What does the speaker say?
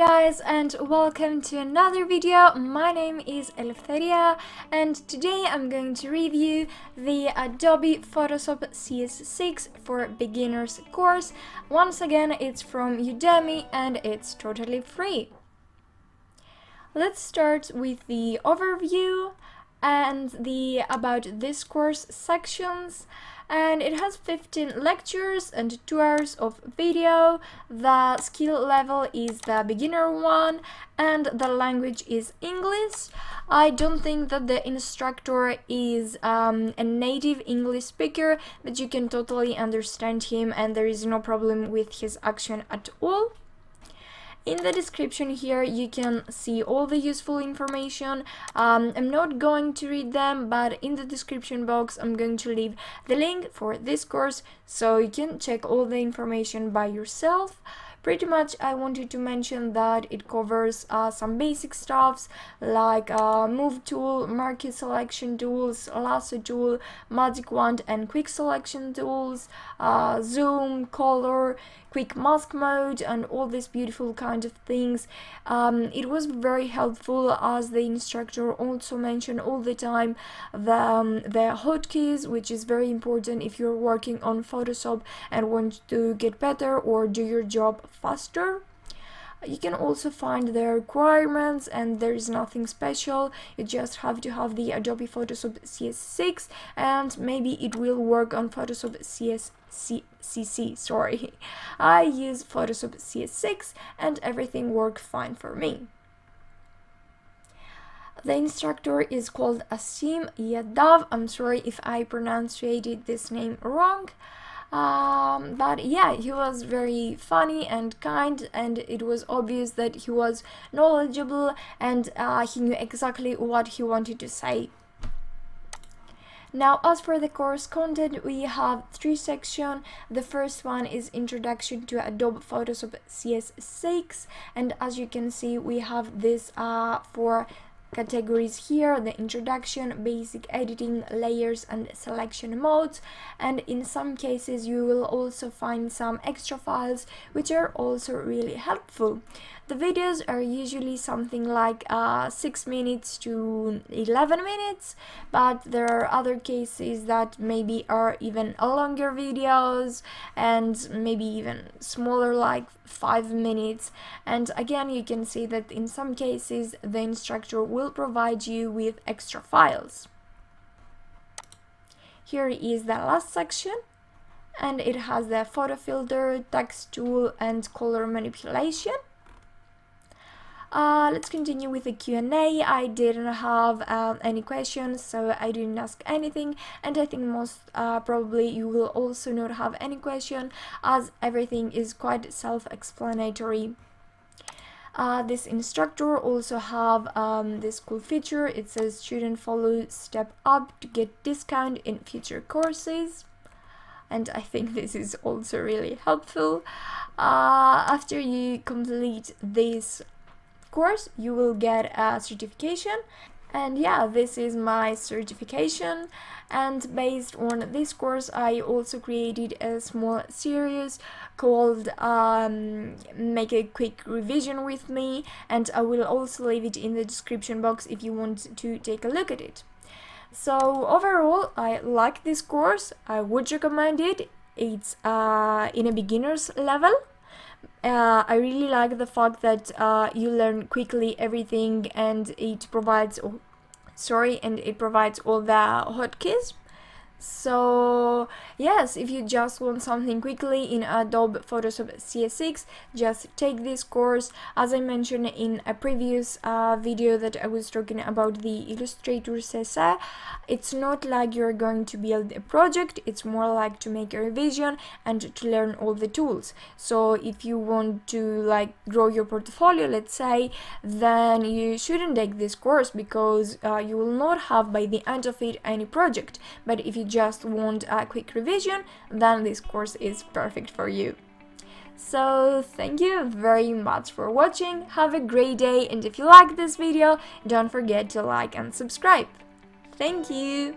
guys, and welcome to another video. My name is Eleftheria and today I'm going to review the Adobe Photoshop CS6 for beginners course. Once again, it's from Udemy and it's totally free. Let's start with the overview and the about this course sections. And it has 15 lectures and 2 hours of video. The skill level is the beginner one and the language is English. I don't think that the instructor is a native English speaker, but you can totally understand him and there is no problem with his accent at all. In the description here you can see all the useful information. I'm not going to read them, but in the description box I'm going to leave the link for this course so you can check all the information by yourself. Pretty much I wanted to mention that it covers some basic stuffs like move tool, marquee selection tools, lasso tool, magic wand and quick selection tools, zoom, color, quick mask mode and all these beautiful kind of things. It was very helpful as the instructor also mentioned all the time the hotkeys, which is very important if you're working on Photoshop and want to get better or do your job faster. You can also find the requirements and there is nothing special. You just have to have the Adobe Photoshop CS6 and maybe it will work on Photoshop CS6. Sorry, I use Photoshop CS6 and everything worked fine for me. The instructor is called Asim Yadav. I'm sorry if I pronounced this name wrong. But yeah, he was very funny and kind and it was obvious that he was knowledgeable and he knew exactly what he wanted to say. Now, as for the course content, we have 3 sections. The first one is Introduction to Adobe Photoshop CS6 and as you can see we have this 4 categories here: the introduction, basic editing, layers and selection modes, and in some cases you will also find some extra files which are also really helpful. The videos are usually something like 6 minutes to 11 minutes, but there are other cases that maybe are even longer videos and maybe even smaller, like 5 minutes. And again, you can see that in some cases the instructor will provide you with extra files. Here is the last section and it has the photo filter, text tool and color manipulation. Let's continue with the Q&A. I didn't have any questions, so I didn't ask anything, and I think most probably you will also not have any question as everything is quite self-explanatory. This instructor also have this cool feature. It says student follow step up to get discount in future courses, and I think this is also really helpful. After you complete this course you will get a certification, and yeah, this is my certification. And based on this course I also created a small series called Make a Quick Revision with Me, and I will also leave it in the description box if you want to take a look at it. So overall I like this course. I would recommend it. It's in a beginner's level. I really like the fact that you learn quickly everything and it provides all the hotkeys. So yes, if you just want something quickly in Adobe Photoshop CS6, just take this course. As I mentioned in a previous video that I was talking about the Illustrator CS6, it's not like you're going to build a project, it's more like to make a revision and to learn all the tools. So if you want to like grow your portfolio, let's say, then you shouldn't take this course because you will not have by the end of it any project. But if you just want a quick revision, then this course is perfect for you. So thank you very much for watching, have a great day, and if you like this video, don't forget to like and subscribe. Thank you!